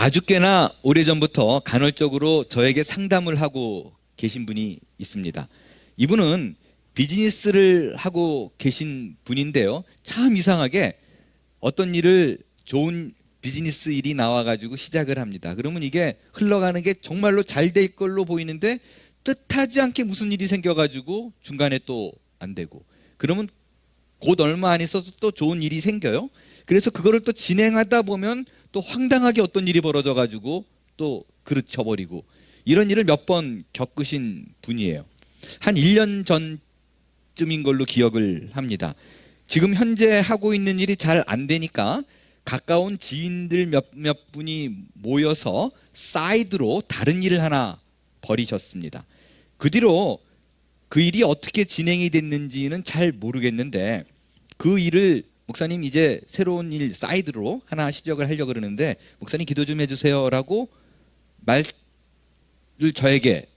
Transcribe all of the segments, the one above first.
아주 꽤나 오래전부터 간헐적으로 저에게 상담을 하고 계신 분이 있습니다. 이분은 비즈니스를 하고 계신 분인데요. 참 이상하게 어떤 일을 좋은 비즈니스 일이 나와가지고 시작을 합니다. 그러면 이게 흘러가는 게 정말로 잘 될 걸로 보이는데 뜻하지 않게 무슨 일이 생겨가지고 중간에 또 안 되고, 그러면 곧 얼마 안 있어서 또 좋은 일이 생겨요. 그래서 그거를 또 진행하다 보면 또 황당하게 어떤 일이 벌어져가지고 또 그르쳐버리고, 이런 일을 몇 번 겪으신 분이에요. 한 1년 전쯤인 걸로 기억을 합니다. 지금 현재 하고 있는 일이 잘 안 되니까 가까운 지인들 몇 분이 모여서 사이드로 다른 일을 하나 벌이셨습니다. 그 뒤로 그 일이 어떻게 진행이 됐는지는 잘 모르겠는데, 그 일을 목사님 이제 새로운 일 사이드로 하나 시작을 하려고 그러는데 목사님 기도 좀 해주세요 라고 말을 저에게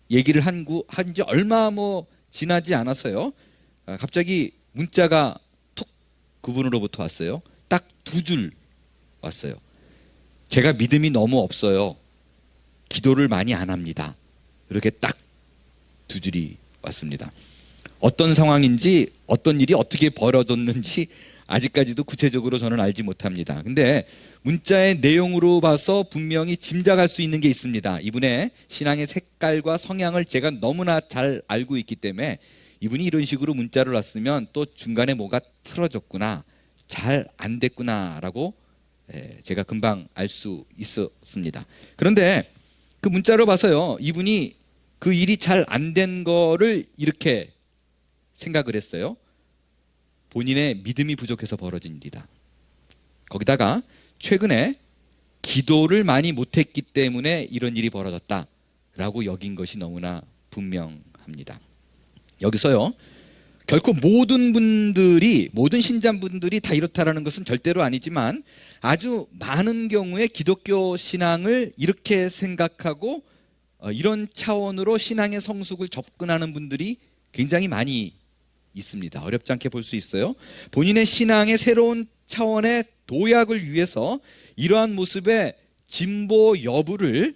얘기를 한 지 얼마 지나지 않았어요. 갑자기 문자가 툭 그분으로부터 왔어요. 딱 2줄 왔어요. 제가 믿음이 너무 없어요. 기도를 많이 안 합니다. 이렇게 딱 2줄이 왔습니다. 어떤 상황인지, 어떤 일이 어떻게 벌어졌는지 아직까지도 구체적으로 저는 알지 못합니다. 근데 문자의 내용으로 봐서 분명히 짐작할 수 있는 게 있습니다. 이분의 신앙의 색깔과 성향을 제가 너무나 잘 알고 있기 때문에 이분이 이런 식으로 문자를 왔으면 또 중간에 뭐가 틀어졌구나, 잘 안 됐구나라고 제가 금방 알 수 있었습니다. 그런데 그 문자를 봐서요, 이분이 그 일이 잘 안 된 거를 이렇게 생각을 했어요. 본인의 믿음이 부족해서 벌어진 일이다. 거기다가 최근에 기도를 많이 못했기 때문에 이런 일이 벌어졌다라고 여긴 것이 너무나 분명합니다. 여기서요, 결코 모든 신자분들이 다 이렇다라는 것은 절대로 아니지만 아주 많은 경우에 기독교 신앙을 이렇게 생각하고 이런 차원으로 신앙의 성숙을 접근하는 분들이 굉장히 많이 있습니다. 어렵지 않게 볼 수 있어요. 본인의 신앙의 새로운 차원의 도약을 위해서 이러한 모습의 진보 여부를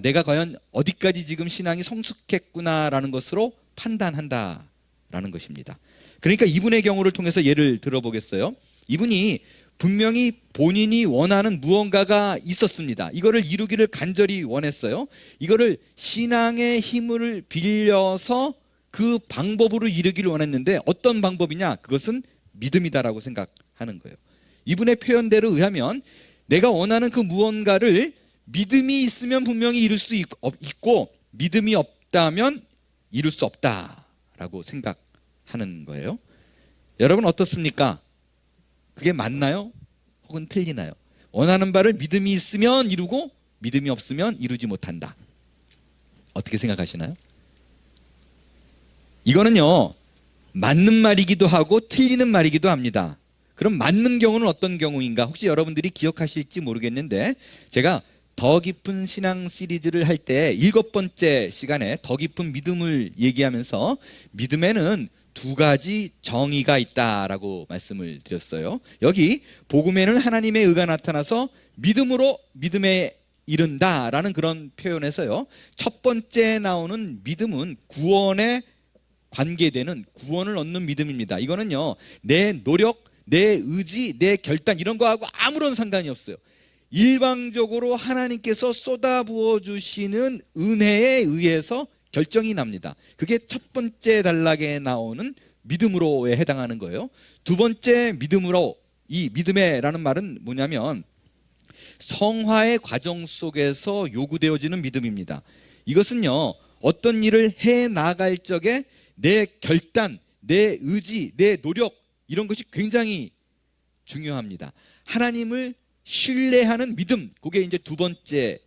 내가 과연 어디까지 지금 신앙이 성숙했구나라는 것으로 판단한다라는 것입니다. 그러니까 이분의 경우를 통해서 예를 들어보겠어요. 이분이 분명히 본인이 원하는 무언가가 있었습니다. 이거를 이루기를 간절히 원했어요. 이거를 신앙의 힘을 빌려서 그 방법으로 이루기를 원했는데, 어떤 방법이냐? 그것은 믿음이다라고 생각하는 거예요. 이분의 표현대로 의하면 내가 원하는 그 무언가를 믿음이 있으면 분명히 이룰 수 있고 믿음이 없다면 이룰 수 없다라고 생각하는 거예요. 여러분 어떻습니까? 그게 맞나요? 혹은 틀리나요? 원하는 바를 믿음이 있으면 이루고 믿음이 없으면 이루지 못한다. 어떻게 생각하시나요? 이거는요, 맞는 말이기도 하고 틀리는 말이기도 합니다. 그럼 맞는 경우는 어떤 경우인가? 혹시 여러분들이 기억하실지 모르겠는데, 제가 더 깊은 신앙 시리즈를 할 때 7번째 시간에 더 깊은 믿음을 얘기하면서 믿음에는 2가지 정의가 있다라고 말씀을 드렸어요. 여기 복음에는 하나님의 의가 나타나서 믿음으로 믿음에 이른다라는 그런 표현에서요, 첫 번째 나오는 믿음은 구원에 관계되는, 구원을 얻는 믿음입니다. 이거는요, 내 노력, 내 의지, 내 결단 이런 거하고 아무런 상관이 없어요. 일방적으로 하나님께서 쏟아부어 주시는 은혜에 의해서 결정이 납니다. 그게 첫 번째 단락에 나오는 믿음으로에 해당하는 거예요. 2번째 믿음으로, 이 믿음에라는 말은 뭐냐면 성화의 과정 속에서 요구되어지는 믿음입니다. 이것은요, 어떤 일을 해 나갈 적에 내 결단, 내 의지, 내 노력 이런 것이 굉장히 중요합니다. 하나님을 신뢰하는 믿음, 그게 이제 2번째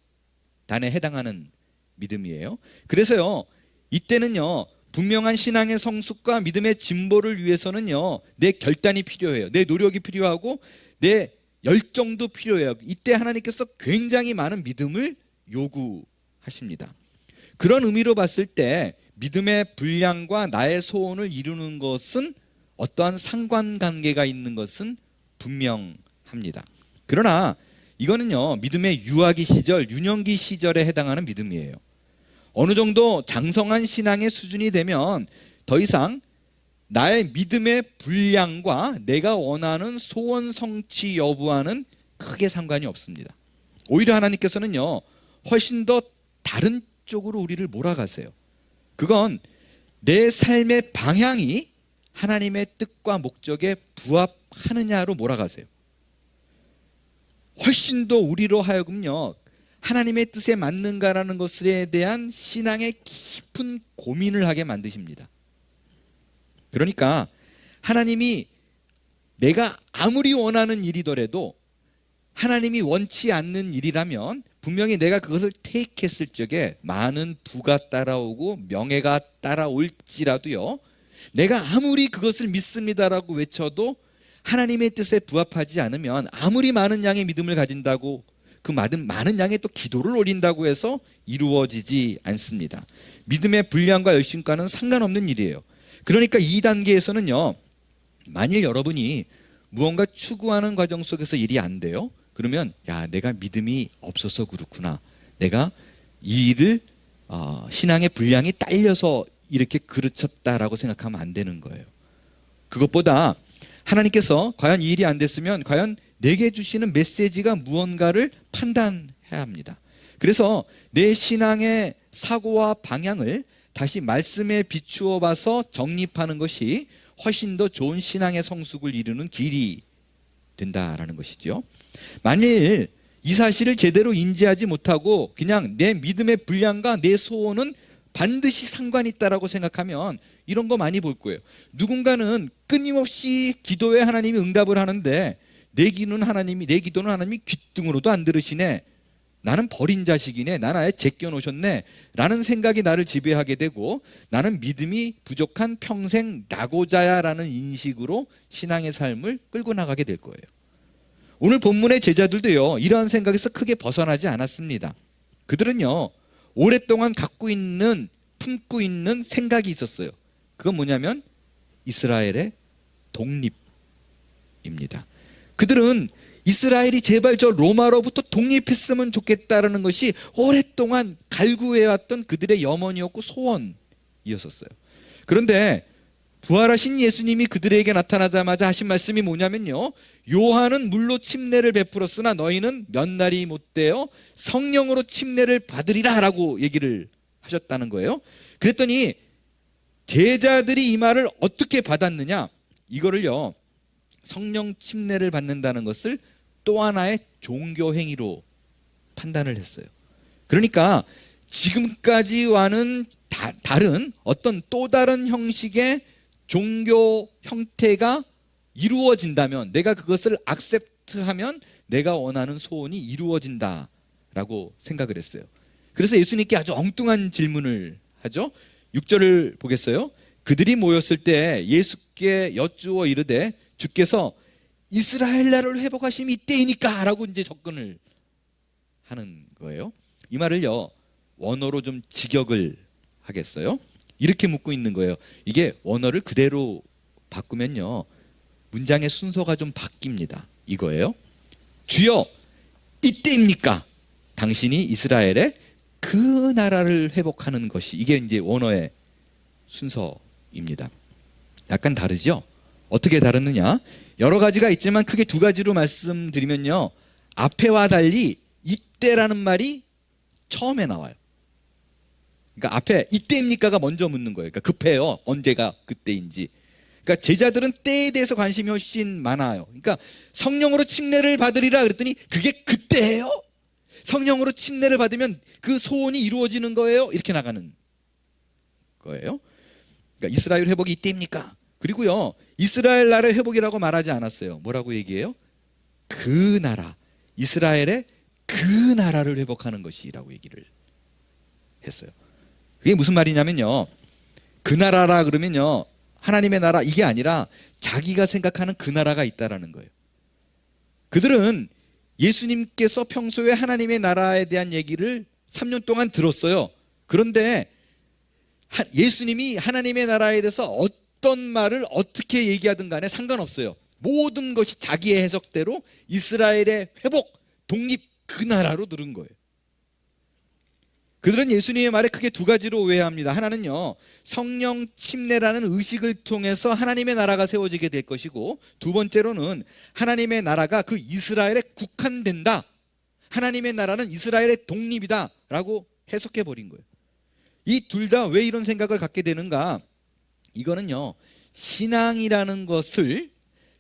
단에 해당하는 믿음이에요. 그래서요, 이때는요, 분명한 신앙의 성숙과 믿음의 진보를 위해서는요, 내 결단이 필요해요. 내 노력이 필요하고 내 열정도 필요해요. 이때 하나님께서 굉장히 많은 믿음을 요구하십니다. 그런 의미로 봤을 때 믿음의 분량과 나의 소원을 이루는 것은 어떠한 상관관계가 있는 것은 분명합니다. 그러나 이거는요, 믿음의 유아기 시절, 유년기 시절에 해당하는 믿음이에요. 어느 정도 장성한 신앙의 수준이 되면 더 이상 나의 믿음의 분량과 내가 원하는 소원 성취 여부와는 크게 상관이 없습니다. 오히려 하나님께서는요, 훨씬 더 다른 쪽으로 우리를 몰아가세요. 그건 내 삶의 방향이 하나님의 뜻과 목적에 부합하느냐로 몰아가세요. 훨씬 더 우리로 하여금요, 하나님의 뜻에 맞는가라는 것에 대한 신앙의 깊은 고민을 하게 만드십니다. 그러니까 하나님이 내가 아무리 원하는 일이더라도 하나님이 원치 않는 일이라면 분명히 내가 그것을 테이크했을 적에 많은 부가 따라오고 명예가 따라올지라도요, 내가 아무리 그것을 믿습니다라고 외쳐도 하나님의 뜻에 부합하지 않으면 아무리 많은 양의 믿음을 가진다고 그 많은 양의 또 기도를 올린다고 해서 이루어지지 않습니다. 믿음의 분량과 열심과는 상관없는 일이에요. 그러니까 이 단계에서는요, 만일 여러분이 무언가 추구하는 과정 속에서 일이 안 돼요? 그러면 야, 내가 믿음이 없어서 그렇구나. 내가 이 일을 신앙의 분량이 딸려서 이렇게 그르쳤다라고 생각하면 안 되는 거예요. 그것보다 하나님께서 과연 이 일이 안 됐으면 과연 내게 주시는 메시지가 무언가를 판단해야 합니다. 그래서 내 신앙의 사고와 방향을 다시 말씀에 비추어 봐서 정립하는 것이 훨씬 더 좋은 신앙의 성숙을 이루는 길이 된다라는 것이죠. 만일 이 사실을 제대로 인지하지 못하고 그냥 내 믿음의 분량과 내 소원은 반드시 상관이 있다라고 생각하면 이런 거 많이 볼 거예요. 누군가는 끊임없이 기도에 하나님이 응답을 하는데 내 기도는 하나님이 귓등으로도 안 들으시네. 나는 버린 자식이네. 나는 아예 제껴놓으셨네. 라는 생각이 나를 지배하게 되고 나는 믿음이 부족한 평생 낙오자야라는 인식으로 신앙의 삶을 끌고 나가게 될 거예요. 오늘 본문의 제자들도요, 이러한 생각에서 크게 벗어나지 않았습니다. 그들은요, 오랫동안 품고 있는 생각이 있었어요. 그건 뭐냐면 이스라엘의 독립입니다. 그들은 이스라엘이 제발 저 로마로부터 독립했으면 좋겠다라는 것이 오랫동안 갈구해왔던 그들의 염원이었고 소원이었었어요. 그런데 부활하신 예수님이 그들에게 나타나자마자 하신 말씀이 뭐냐면요, 요한은 물로 침례를 베풀었으나 너희는 몇 날이 못되어 성령으로 침례를 받으리라 라고 얘기를 하셨다는 거예요. 그랬더니 제자들이 이 말을 어떻게 받았느냐, 이거를요, 성령 침례를 받는다는 것을 또 하나의 종교 행위로 판단을 했어요. 그러니까 지금까지와는 다른 어떤 또 다른 형식의 종교 형태가 이루어진다면, 내가 그것을 액셉트하면 내가 원하는 소원이 이루어진다라고 생각을 했어요. 그래서 예수님께 아주 엉뚱한 질문을 하죠. 6절을 보겠어요. 그들이 모였을 때 예수께 여쭈어 이르되 주께서 이스라엘 나라를 회복하심이 이때이니까 라고 이제 접근을 하는 거예요. 이 말을요, 원어로 좀 직역을 하겠어요. 이렇게 묻고 있는 거예요. 이게 원어를 그대로 바꾸면요, 문장의 순서가 좀 바뀝니다. 이거예요. 주여, 이때입니까? 당신이 이스라엘의 그 나라를 회복하는 것이, 이게 이제 원어의 순서입니다. 약간 다르죠? 어떻게 다르느냐? 여러 가지가 있지만 크게 두 가지로 말씀드리면요, 앞에와 달리 이때라는 말이 처음에 나와요. 그러니까 앞에 이때입니까가 먼저 묻는 거예요. 그러니까 급해요. 언제가 그때인지. 그러니까 제자들은 때에 대해서 관심이 훨씬 많아요. 그러니까 성령으로 침례를 받으리라 그랬더니 그게 그때예요? 성령으로 침례를 받으면 그 소원이 이루어지는 거예요? 이렇게 나가는 거예요. 그러니까 이스라엘 회복이 이때입니까? 그리고요, 이스라엘 나라의 회복이라고 말하지 않았어요. 뭐라고 얘기해요? 그 나라, 이스라엘의 그 나라를 회복하는 것이라고 얘기를 했어요. 그게 무슨 말이냐면요, 그 나라라 그러면요, 하나님의 나라 이게 아니라 자기가 생각하는 그 나라가 있다라는 거예요. 그들은 예수님께서 평소에 하나님의 나라에 대한 얘기를 3년 동안 들었어요. 그런데 예수님이 하나님의 나라에 대해서 어떤 말을 어떻게 얘기하든 간에 상관없어요. 모든 것이 자기의 해석대로 이스라엘의 회복, 독립 그 나라로 들은 거예요. 그들은 예수님의 말에 크게 두 가지로 오해합니다. 하나는요, 성령 침례라는 의식을 통해서 하나님의 나라가 세워지게 될 것이고, 두 번째로는 하나님의 나라가 그 이스라엘에 국한된다, 하나님의 나라는 이스라엘의 독립이다 라고 해석해 버린 거예요. 이 둘 다 왜 이런 생각을 갖게 되는가? 이거는요, 신앙이라는 것을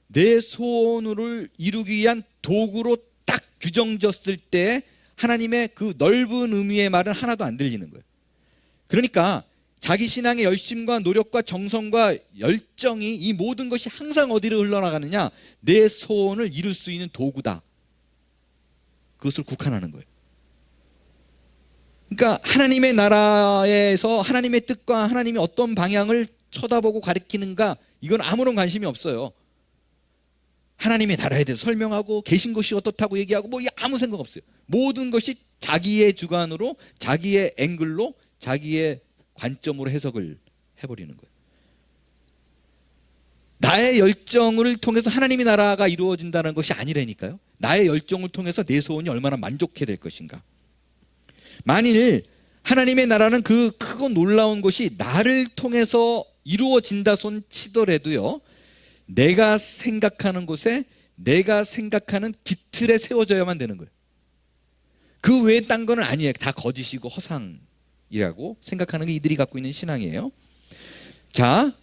내 소원을 이루기 위한 도구로 딱 규정졌을 때 하나님의 그 넓은 의미의 말은 하나도 안 들리는 거예요. 그러니까 자기 신앙의 열심과 노력과 정성과 열정이 이 모든 것이 항상 어디로 흘러나가느냐? 내 소원을 이룰 수 있는 도구다. 그것을 국한하는 거예요. 그러니까 하나님의 나라에서 하나님의 뜻과 하나님이 어떤 방향을 쳐다보고 가리키는가, 이건 아무런 관심이 없어요. 하나님의 나라에 대해서 설명하고 계신 것이 어떻다고 얘기하고 뭐 아무 생각 없어요. 모든 것이 자기의 주관으로, 자기의 앵글로, 자기의 관점으로 해석을 해버리는 거예요. 나의 열정을 통해서 하나님의 나라가 이루어진다는 것이 아니라니까요. 나의 열정을 통해서 내 소원이 얼마나 만족해 될 것인가. 만일 하나님의 나라는 그 크고 놀라운 것이 나를 통해서 이루어진다 손 치더라도요, 내가 생각하는 곳에 내가 생각하는 기틀에 세워져야만 되는 거예요. 그 외에 딴 거는 아니에요. 다 거짓이고 허상이라고 생각하는 게 이들이 갖고 있는 신앙이에요. 자,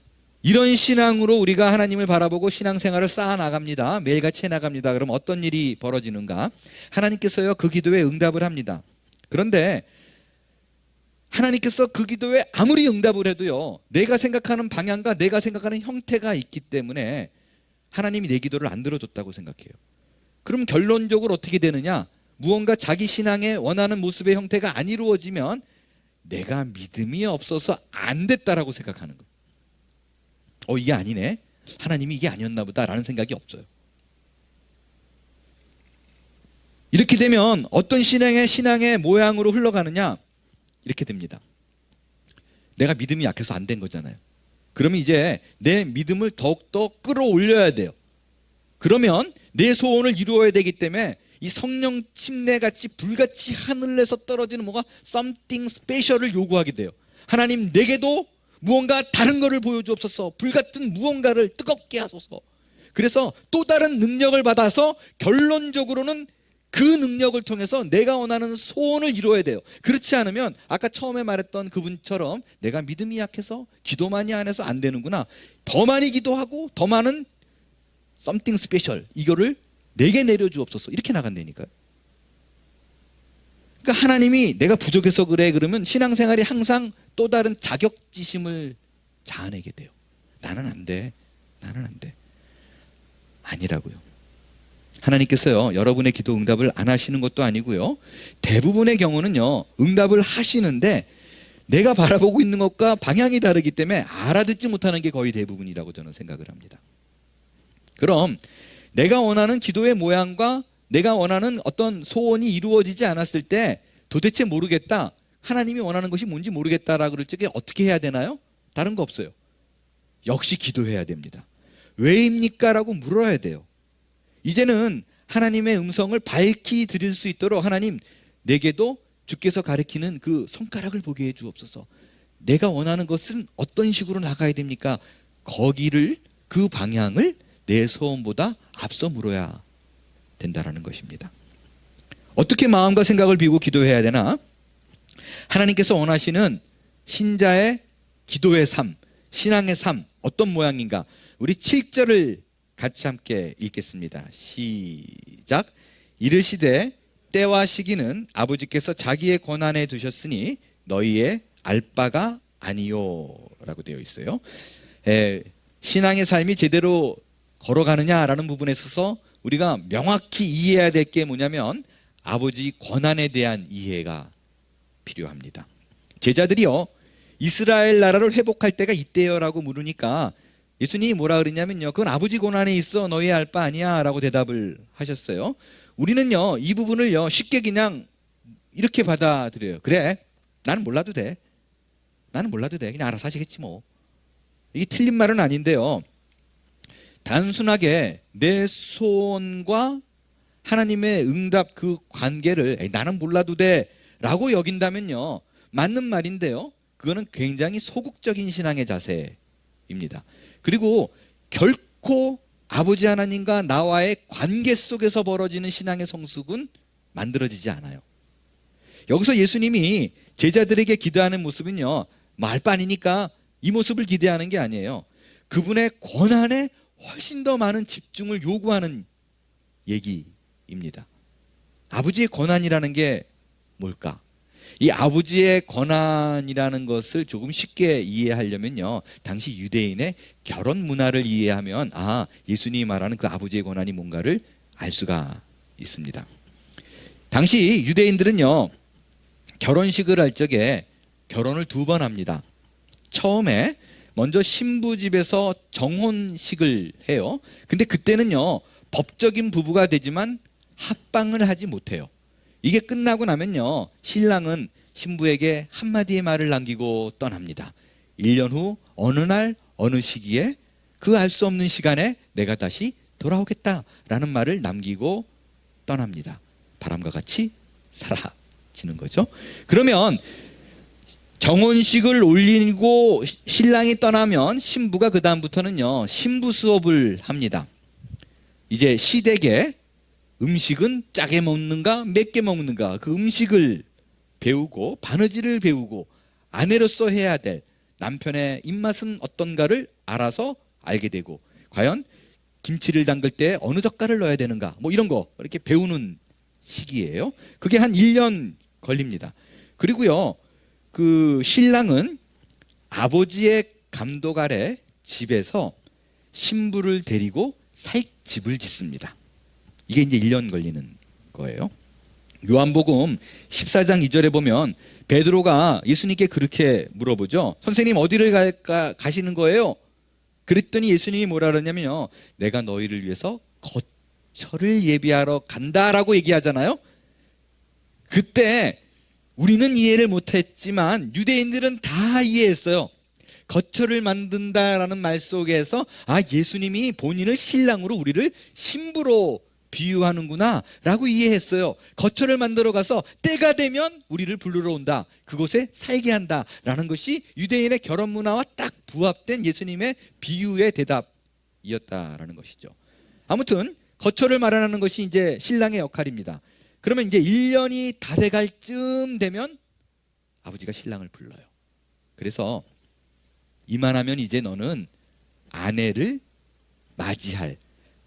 이런 신앙으로 우리가 하나님을 바라보고 신앙생활을 쌓아나갑니다. 매일같이 해나갑니다. 그럼 어떤 일이 벌어지는가? 하나님께서요, 그 기도에 응답을 합니다. 그런데 하나님께서 그 기도에 아무리 응답을 해도요, 내가 생각하는 방향과 내가 생각하는 형태가 있기 때문에 하나님이 내 기도를 안 들어줬다고 생각해요. 그럼 결론적으로 어떻게 되느냐? 무언가 자기 신앙에 원하는 모습의 형태가 안 이루어지면 내가 믿음이 없어서 안 됐다라고 생각하는 거예요. 이게 아니네, 하나님이 이게 아니었나 보다라는 생각이 없어요. 이렇게 되면 어떤 신앙의 모양으로 흘러가느냐? 이렇게 됩니다. 내가 믿음이 약해서 안 된 거잖아요. 그러면 이제 내 믿음을 더욱더 끌어올려야 돼요. 그러면 내 소원을 이루어야 되기 때문에 이 성령 침례같이 불같이 하늘에서 떨어지는 뭐가 something special을 요구하게 돼요. 하나님, 내게도 무언가 다른 것을 보여주옵소서. 불같은 무언가를 뜨겁게 하소서. 그래서 또 다른 능력을 받아서 결론적으로는 그 능력을 통해서 내가 원하는 소원을 이루어야 돼요. 그렇지 않으면 아까 처음에 말했던 그분처럼 내가 믿음이 약해서 기도 많이 안 해서 안 되는구나, 더 많이 기도하고 더 많은 something special 이거를 내게 내려주옵소서, 이렇게 나간다니까요. 그러니까 하나님이 내가 부족해서 그래 그러면 신앙생활이 항상 또 다른 자격지심을 자아내게 돼요. 나는 안 돼, 나는 안 돼. 아니라고요. 하나님께서요, 여러분의 기도 응답을 안 하시는 것도 아니고요, 대부분의 경우는요, 응답을 하시는데 내가 바라보고 있는 것과 방향이 다르기 때문에 알아듣지 못하는 게 거의 대부분이라고 저는 생각을 합니다. 그럼 내가 원하는 기도의 모양과 내가 원하는 어떤 소원이 이루어지지 않았을 때 도대체 모르겠다, 하나님이 원하는 것이 뭔지 모르겠다라고 그럴 적에 어떻게 해야 되나요? 다른 거 없어요. 역시 기도해야 됩니다. 왜입니까? 라고 물어야 돼요. 이제는 하나님의 음성을 밝히 들을 수 있도록 하나님, 내게도 주께서 가리키는 그 손가락을 보게 해 주옵소서. 내가 원하는 것은 어떤 식으로 나가야 됩니까? 거기를, 그 방향을 내 소원보다 앞서 물어야 된다라는 것입니다. 어떻게 마음과 생각을 비우고 기도해야 되나? 하나님께서 원하시는 신자의 기도의 삶, 신앙의 삶 어떤 모양인가? 우리 7절을 같이 함께 읽겠습니다. 시작. 이르시되 때와 시기는 아버지께서 자기의 권한에 두셨으니 너희의 알 바가 아니요 라고 되어 있어요. 신앙의 삶이 제대로 걸어가느냐라는 부분에 있어서 우리가 명확히 이해해야 될 게 뭐냐면 아버지 권한에 대한 이해가 필요합니다. 제자들이요, 이스라엘 나라를 회복할 때가 이때요 라고 물으니까 예수님이 뭐라 그랬냐면요, 그건 아버지 권한에 있어, 너희 알 바 아니야 라고 대답을 하셨어요. 우리는요, 이 부분을요 쉽게 그냥 이렇게 받아들여요. 그래, 나는 몰라도 돼, 나는 몰라도 돼, 그냥 알아서 하시겠지 뭐. 이게 틀린 말은 아닌데요, 단순하게 내 소원과 하나님의 응답 그 관계를 에이, 나는 몰라도 돼 라고 여긴다면요, 맞는 말인데요, 그거는 굉장히 소극적인 신앙의 자세입니다. 그리고 결코 아버지 하나님과 나와의 관계 속에서 벌어지는 신앙의 성숙은 만들어지지 않아요. 여기서 예수님이 제자들에게 기도하는 모습은요, 말반이니까 이 모습을 기대하는 게 아니에요. 그분의 권한에 훨씬 더 많은 집중을 요구하는 얘기입니다. 아버지의 권한이라는 게 뭘까? 이 아버지의 권한이라는 것을 조금 쉽게 이해하려면요, 당시 유대인의 결혼 문화를 이해하면 예수님이 말하는 그 아버지의 권한이 뭔가를 알 수가 있습니다. 당시 유대인들은요, 결혼식을 할 적에 결혼을 2번 합니다. 처음에 먼저 신부 집에서 정혼식을 해요. 근데 그때는요, 법적인 부부가 되지만 합방을 하지 못해요. 이게 끝나고 나면요, 신랑은 신부에게 한마디의 말을 남기고 떠납니다. 1년 후 어느 날 어느 시기에 그 알 수 없는 시간에 내가 다시 돌아오겠다라는 말을 남기고 떠납니다. 바람과 같이 사라지는 거죠. 그러면 정혼식을 올리고 신랑이 떠나면 신부가 그 다음부터는요, 신부 수업을 합니다. 이제 시댁에 음식은 짜게 먹는가 맵게 먹는가, 그 음식을 배우고 바느질을 배우고 아내로서 해야 될 남편의 입맛은 어떤가를 알아서 알게 되고, 과연 김치를 담글 때 어느 젓갈을 넣어야 되는가, 뭐 이런 거 이렇게 배우는 시기예요. 그게 한 1년 걸립니다. 그리고요, 그 신랑은 아버지의 감독 아래 집에서 신부를 데리고 살 집을 짓습니다. 이게 이제 1년 걸리는 거예요. 요한복음 14장 2절에 보면 베드로가 예수님께 그렇게 물어보죠. 선생님, 어디를 가시는 거예요? 그랬더니 예수님이 뭐라 그러냐면요, 내가 너희를 위해서 거처를 예비하러 간다라고 얘기하잖아요. 그때 우리는 이해를 못했지만 유대인들은 다 이해했어요. 거처를 만든다라는 말 속에서 예수님이 본인을 신랑으로 우리를 신부로 비유하는구나 라고 이해했어요. 거처를 만들어 가서 때가 되면 우리를 부르러 온다, 그곳에 살게 한다 라는 것이 유대인의 결혼 문화와 딱 부합된 예수님의 비유의 대답이었다라는 것이죠. 아무튼 거처를 마련하는 것이 이제 신랑의 역할입니다. 그러면 이제 1년이 다 돼갈 쯤 되면 아버지가 신랑을 불러요. 그래서 이만하면 이제 너는 아내를 맞이할,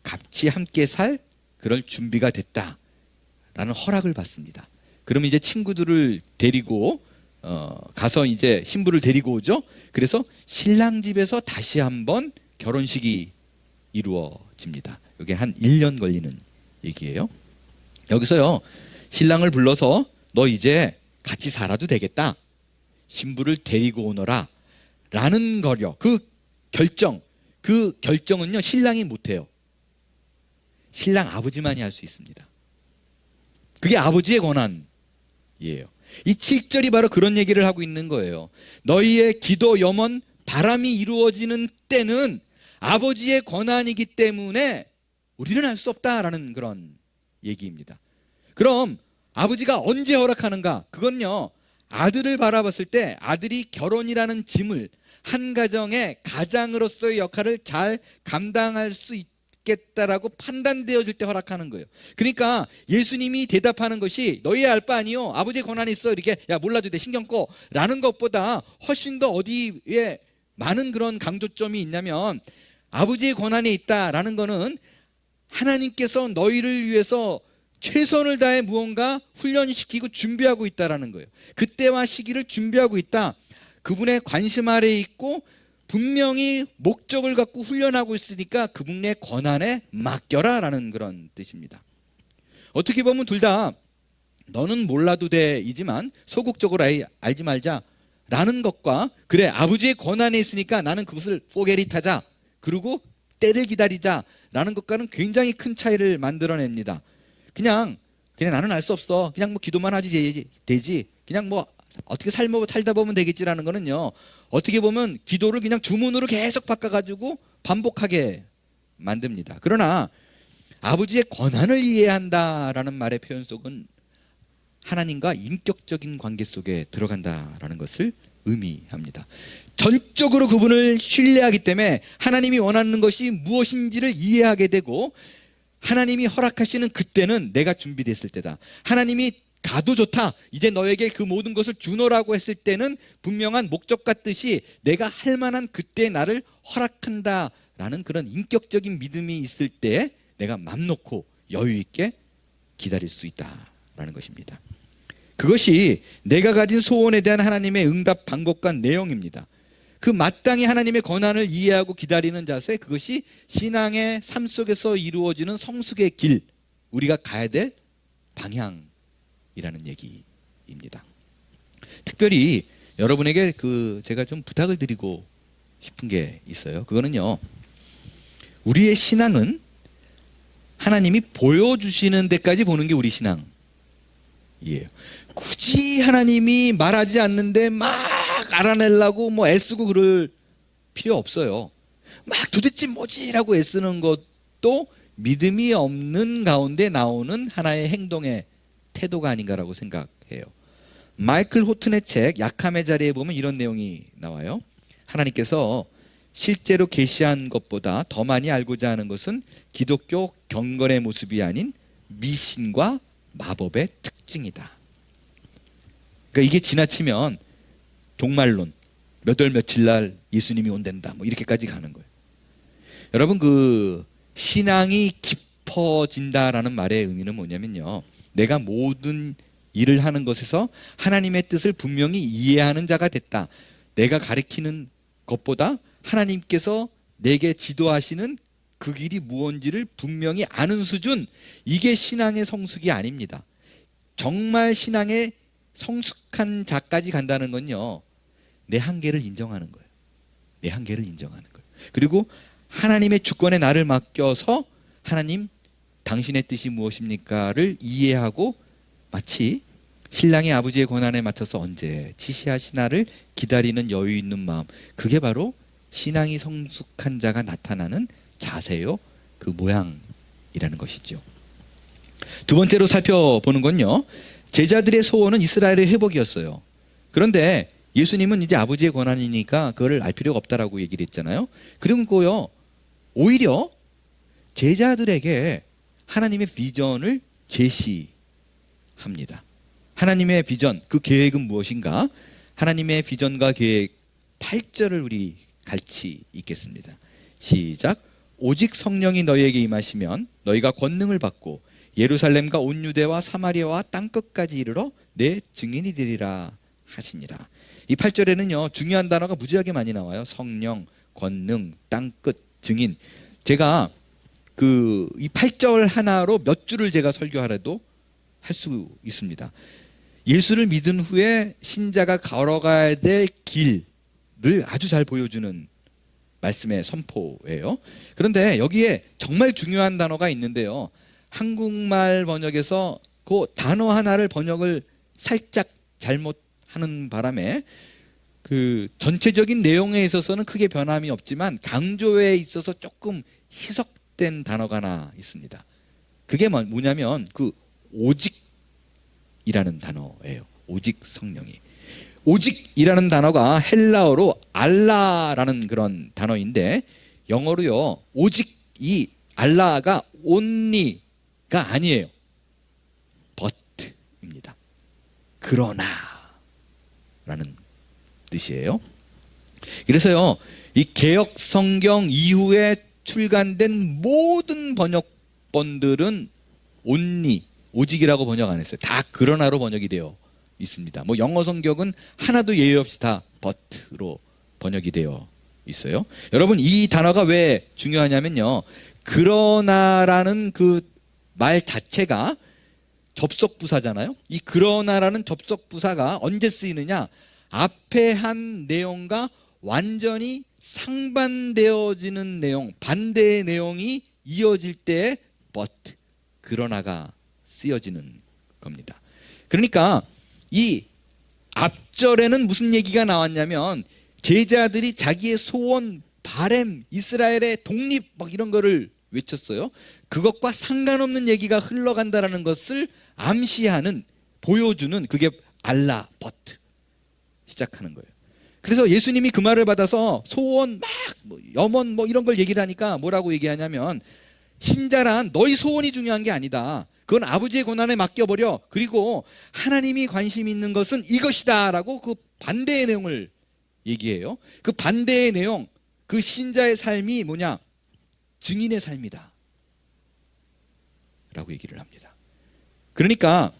같이 함께 살 그럴 준비가 됐다라는 허락을 받습니다. 그러면 이제 친구들을 데리고 가서 이제 신부를 데리고 오죠. 그래서 신랑 집에서 다시 한번 결혼식이 이루어집니다. 이게 한 1년 걸리는 얘기예요. 여기서요, 신랑을 불러서 너 이제 같이 살아도 되겠다, 신부를 데리고 오너라 라는 거려. 그 결정은요, 신랑이 못해요. 신랑 아버지만이 할 수 있습니다. 그게 아버지의 권한이에요. 이 7절이 바로 그런 얘기를 하고 있는 거예요. 너희의 기도 염원 바람이 이루어지는 때는 아버지의 권한이기 때문에 우리는 할 수 없다라는 그런 얘기입니다. 그럼 아버지가 언제 허락하는가? 그건요, 아들을 바라봤을 때 아들이 결혼이라는 짐을 한 가정의 가장으로서의 역할을 잘 감당할 수 있겠다라고 판단되어질 때 허락하는 거예요. 그러니까 예수님이 대답하는 것이 너희 알 바 아니요, 아버지의 권한이 있어, 이렇게 야 몰라도 돼 신경 꺼 라는 것보다 훨씬 더 어디에 많은 그런 강조점이 있냐면, 아버지의 권한이 있다라는 거는 하나님께서 너희를 위해서 최선을 다해 무언가 훈련시키고 준비하고 있다라는 거예요. 그때와 시기를 준비하고 있다, 그분의 관심 아래에 있고 분명히 목적을 갖고 훈련하고 있으니까 그분의 권한에 맡겨라 라는 그런 뜻입니다. 어떻게 보면 둘 다 너는 몰라도 돼 이지만 소극적으로 알지 말자 라는 것과, 그래 아버지의 권한에 있으니까 나는 그것을 포게릿하자, 그리고 때를 기다리자 라는 것과는 굉장히 큰 차이를 만들어냅니다. 그냥 나는 알 수 없어, 그냥 뭐 기도만 하지 되지, 그냥 뭐 어떻게 살다 보면 되겠지라는 거는요, 어떻게 보면 기도를 그냥 주문으로 계속 바꿔가지고 반복하게 만듭니다. 그러나 아버지의 권한을 이해한다라는 말의 표현 속은 하나님과 인격적인 관계 속에 들어간다라는 것을 의미합니다. 전적으로 그분을 신뢰하기 때문에 하나님이 원하는 것이 무엇인지를 이해하게 되고, 하나님이 허락하시는 그때는 내가 준비됐을 때다. 하나님이 가도 좋다, 이제 너에게 그 모든 것을 주노라고 했을 때는 분명한 목적과 뜻이 내가 할 만한 그때 나를 허락한다라는 그런 인격적인 믿음이 있을 때 내가 맘 놓고 여유 있게 기다릴 수 있다라는 것입니다. 그것이 내가 가진 소원에 대한 하나님의 응답 방법과 내용입니다. 그 마땅히 하나님의 권한을 이해하고 기다리는 자세, 그것이 신앙의 삶 속에서 이루어지는 성숙의 길, 우리가 가야 될 방향이라는 얘기입니다. 특별히 여러분에게 제가 좀 부탁을 드리고 싶은 게 있어요. 그거는요, 우리의 신앙은 하나님이 보여주시는 데까지 보는 게 우리 신앙이에요. 굳이 하나님이 말하지 않는데 막 알아내려고 애쓰고 그럴 필요 없어요. 막 도대체 뭐지라고 애쓰는 것도 믿음이 없는 가운데 나오는 하나의 행동의 태도가 아닌가라고 생각해요. 마이클 호튼의 책 약함의 자리에 보면 이런 내용이 나와요. 하나님께서 실제로 계시한 것보다 더 많이 알고자 하는 것은 기독교 경건의 모습이 아닌 미신과 마법의 특징이다. 그러니까 이게 지나치면 종말론, 몇 월 며칠 날 예수님이 온댄다, 이렇게까지 가는 거예요. 여러분, 신앙이 깊어진다라는 말의 의미는 뭐냐면요, 내가 모든 일을 하는 것에서 하나님의 뜻을 분명히 이해하는 자가 됐다. 내가 가리키는 것보다 하나님께서 내게 지도하시는 그 길이 무언지를 분명히 아는 수준, 이게 신앙의 성숙이 아닙니다. 정말 신앙의 성숙한 자까지 간다는 건요, 내 한계를 인정하는 거예요. 내 한계를 인정하는 거예요. 그리고 하나님의 주권에 나를 맡겨서 하나님, 당신의 뜻이 무엇입니까를 이해하고 마치 신랑이 아버지의 권한에 맞춰서 언제 지시하시나를 기다리는 여유 있는 마음, 그게 바로 신앙이 성숙한 자가 나타나는 자세요, 그 모양이라는 것이죠. 두 번째로 살펴보는 건요, 제자들의 소원은 이스라엘의 회복이었어요. 그런데 예수님은 이제 아버지의 권한이니까 그걸 알 필요가 없다라고 얘기를 했잖아요. 그리고요, 오히려 제자들에게 하나님의 비전을 제시합니다. 하나님의 비전, 그 계획은 무엇인가? 하나님의 비전과 계획 8절을 우리 같이 읽겠습니다. 시작. 오직 성령이 너희에게 임하시면 너희가 권능을 받고 예루살렘과 온 유대와 사마리아와 땅끝까지 이르러 내 증인이 되리라 하시니라. 이 8절에는요, 중요한 단어가 무지하게 많이 나와요. 성령, 권능, 땅끝, 증인. 제가 이 8절 하나로 몇 줄을 제가 설교하라도 할 수 있습니다. 예수를 믿은 후에 신자가 걸어가야 될 길을 아주 잘 보여주는 말씀의 선포예요. 그런데 여기에 정말 중요한 단어가 있는데요, 한국말 번역에서 그 단어 하나를 번역을 살짝 잘못하는 바람에 그 전체적인 내용에 있어서는 크게 변함이 없지만 강조에 있어서 조금 희석된 단어가 하나 있습니다. 그게 뭐냐면 그 오직이라는 단어예요. 오직 성령이. 오직이라는 단어가 헬라어로 알라라는 그런 단어인데, 영어로요, 오직이 알라가 only가 아니에요. but입니다. 그러나 라는 뜻이에요. 그래서요, 이 개역 성경 이후에 출간된 모든 번역본들은 only, 오직이라고 번역 안 했어요. 다 그러나로 번역이 되어 있습니다. 영어 성경은 하나도 예외 없이 다 but로 번역이 되어 있어요. 여러분, 이 단어가 왜 중요하냐면요, 그러나라는 그 말 자체가 접속부사잖아요. 이 그러나라는 접속부사가 언제 쓰이느냐, 앞에 한 내용과 완전히 상반되어지는 내용, 반대의 내용이 이어질 때 but, 그러나가 쓰여지는 겁니다. 그러니까 이 앞절에는 무슨 얘기가 나왔냐면, 제자들이 자기의 소원, 바램, 이스라엘의 독립 이런 거를 외쳤어요. 그것과 상관없는 얘기가 흘러간다라는 것을 암시하는, 보여주는, 그게 알라 버트 시작하는 거예요. 그래서 예수님이 그 말을 받아서 소원 막 염원 이런 걸 얘기를 하니까 뭐라고 얘기하냐면, 신자란 너희 소원이 중요한 게 아니다. 그건 아버지의 권한에 맡겨버려. 그리고 하나님이 관심 있는 것은 이것이다 라고 그 반대의 내용을 얘기해요. 그 반대의 내용, 그 신자의 삶이 뭐냐? 증인의 삶이다 라고 얘기를 합니다. 그러니까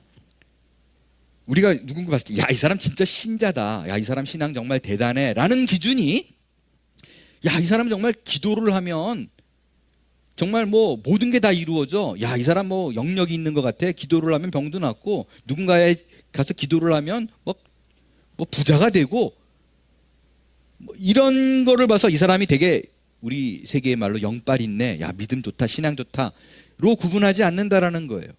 우리가 누군가 봤을 때, 야, 이 사람 진짜 신자다, 야, 이 사람 신앙 정말 대단해 라는 기준이, 야, 이 사람 정말 기도를 하면 정말 뭐 모든 게 다 이루어져, 야, 이 사람 뭐 영역이 있는 것 같아, 기도를 하면 병도 낫고, 누군가에 가서 기도를 하면 뭐 부자가 되고, 뭐 이런 거를 봐서 이 사람이 되게, 우리 세계의 말로 영빨 있네, 야, 믿음 좋다, 신앙 좋다로 구분하지 않는다라는 거예요.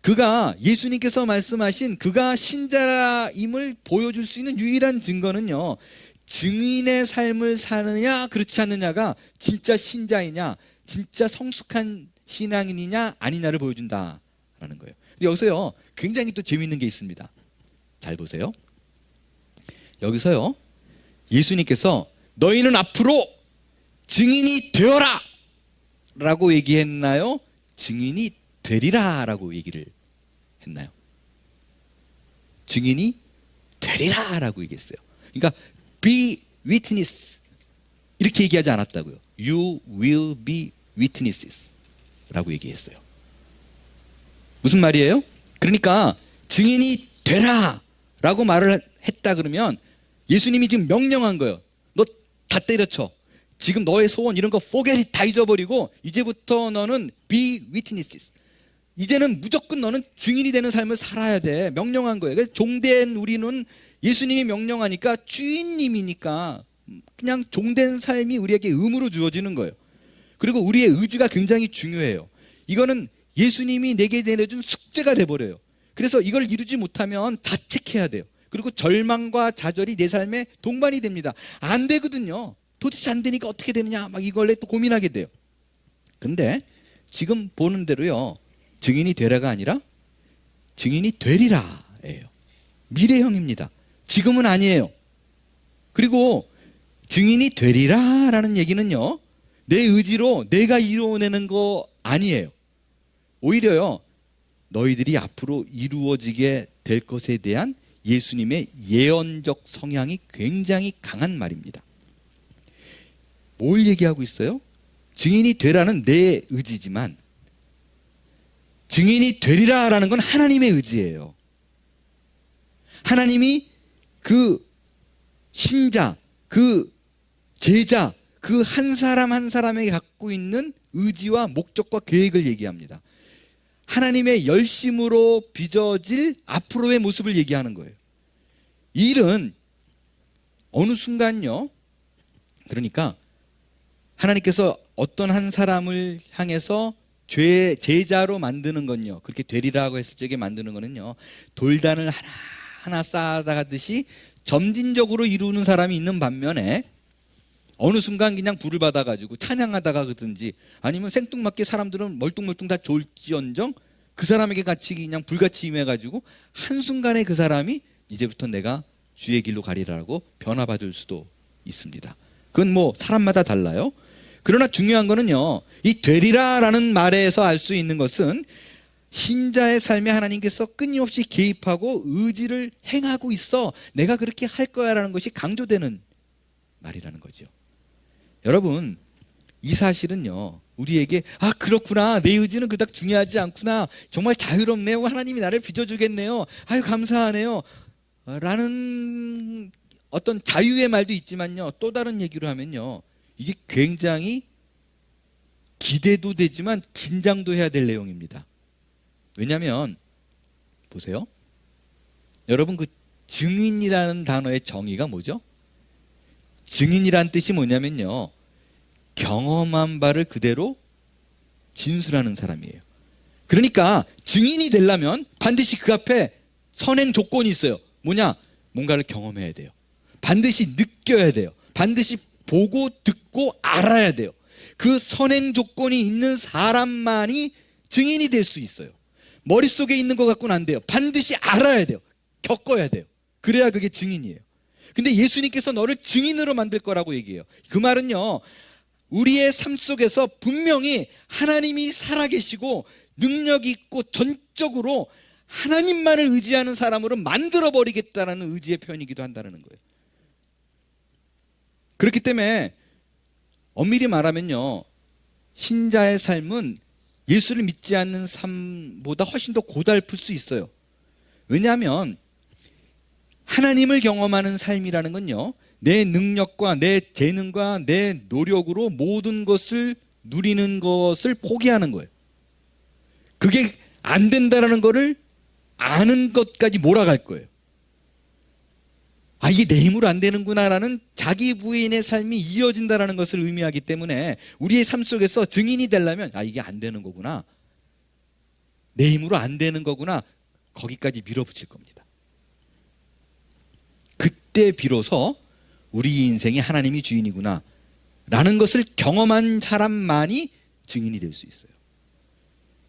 그가, 예수님께서 말씀하신 그가 신자임을 보여줄 수 있는 유일한 증거는요, 증인의 삶을 사느냐 그렇지 않느냐가 진짜 신자이냐, 진짜 성숙한 신앙인이냐 아니냐를 보여준다라는 거예요. 근데 여기서요, 굉장히 또 재미있는 게 있습니다. 잘 보세요. 여기서요, 예수님께서 너희는 앞으로 증인이 되어라 라고 얘기했나요? 증인이 되리라 라고 얘기를 했나요? 증인이 되리라 라고 얘기했어요. 그러니까 be witness 이렇게 얘기하지 않았다고요. You will be witnesses 라고 얘기했어요. 무슨 말이에요? 그러니까 증인이 되라 라고 말을 했다 그러면 예수님이 지금 명령한 거예요. 너 다 때려쳐. 지금 너의 소원 이런 거 forget it, 다 잊어버리고 이제부터 너는 be witnesses. 이제는 무조건 너는 증인이 되는 삶을 살아야 돼. 명령한 거예요. 그래서 종된 우리는 예수님이 명령하니까, 주인님이니까 그냥 종된 삶이 우리에게 의무로 주어지는 거예요. 그리고 우리의 의지가 굉장히 중요해요. 이거는 예수님이 내게 내려준 숙제가 돼버려요. 그래서 이걸 이루지 못하면 자책해야 돼요. 그리고 절망과 좌절이 내 삶에 동반이 됩니다. 안 되거든요. 도대체 안 되니까 어떻게 되느냐 막 이걸로 또 고민하게 돼요. 근데 지금 보는 대로요, 증인이 되라가 아니라 증인이 되리라예요. 미래형입니다. 지금은 아니에요. 그리고 증인이 되리라라는 얘기는요, 내 의지로 내가 이루어내는 거 아니에요. 오히려요, 너희들이 앞으로 이루어지게 될 것에 대한 예수님의 예언적 성향이 굉장히 강한 말입니다. 뭘 얘기하고 있어요? 증인이 되라는 내 의지지만 증인이 되리라라는 건 하나님의 의지예요. 하나님이 그 신자, 그 제자, 그 한 사람 한 사람에게 갖고 있는 의지와 목적과 계획을 얘기합니다. 하나님의 열심으로 빚어질 앞으로의 모습을 얘기하는 거예요. 이 일은 어느 순간요, 그러니까 하나님께서 어떤 한 사람을 향해서 제자로 만드는 건요, 그렇게 되리라고 했을 적에 만드는 거는요, 돌단을 하나하나 쌓아가듯이 점진적으로 이루는 사람이 있는 반면에, 어느 순간 그냥 불을 받아가지고 찬양하다가 그든지 아니면 생뚱맞게 사람들은 멀뚱멀뚱 다 졸지언정 그 사람에게 같이 그냥 불같이 임해가지고 한순간에 그 사람이 이제부터 내가 주의 길로 가리라고 변화받을 수도 있습니다. 그건 뭐 사람마다 달라요. 그러나 중요한 거는요, 이 되리라라는 말에서 알 수 있는 것은 신자의 삶에 하나님께서 끊임없이 개입하고 의지를 행하고 있어, 내가 그렇게 할 거야 라는 것이 강조되는 말이라는 거죠. 여러분, 이 사실은요, 우리에게 그렇구나, 내 의지는 그닥 중요하지 않구나, 정말 자유롭네요, 하나님이 나를 빚어주겠네요, 아유 감사하네요 라는 어떤 자유의 말도 있지만요, 또 다른 얘기로 하면요, 이게 굉장히 기대도 되지만 긴장도 해야 될 내용입니다. 왜냐하면 보세요, 여러분, 그 증인이라는 단어의 정의가 뭐죠? 증인이란 뜻이 뭐냐면요, 경험한 바를 그대로 진술하는 사람이에요. 그러니까 증인이 되려면 반드시 그 앞에 선행 조건이 있어요. 뭐냐? 뭔가를 경험해야 돼요. 반드시 느껴야 돼요. 반드시 보고 듣고 알아야 돼요. 그 선행 조건이 있는 사람만이 증인이 될 수 있어요. 머릿속에 있는 것 갖고는 안 돼요. 반드시 알아야 돼요. 겪어야 돼요. 그래야 그게 증인이에요. 근데 예수님께서 너를 증인으로 만들 거라고 얘기해요. 그 말은요, 우리의 삶 속에서 분명히 하나님이 살아계시고 능력 있고 전적으로 하나님만을 의지하는 사람으로 만들어버리겠다는 의지의 표현이기도 한다는 거예요. 그렇기 때문에 엄밀히 말하면요, 신자의 삶은 예수를 믿지 않는 삶보다 훨씬 더 고달플 수 있어요. 왜냐하면 하나님을 경험하는 삶이라는 건요, 내 능력과 내 재능과 내 노력으로 모든 것을 누리는 것을 포기하는 거예요. 그게 안 된다는 것을 아는 것까지 몰아갈 거예요. 아, 이게 내 힘으로 안 되는구나라는 자기 부인의 삶이 이어진다는 것을 의미하기 때문에 우리의 삶 속에서 증인이 되려면, 아, 이게 안 되는 거구나, 내 힘으로 안 되는 거구나, 거기까지 밀어붙일 겁니다. 그때 비로소 우리 인생이 하나님이 주인이구나 라는 것을 경험한 사람만이 증인이 될 수 있어요.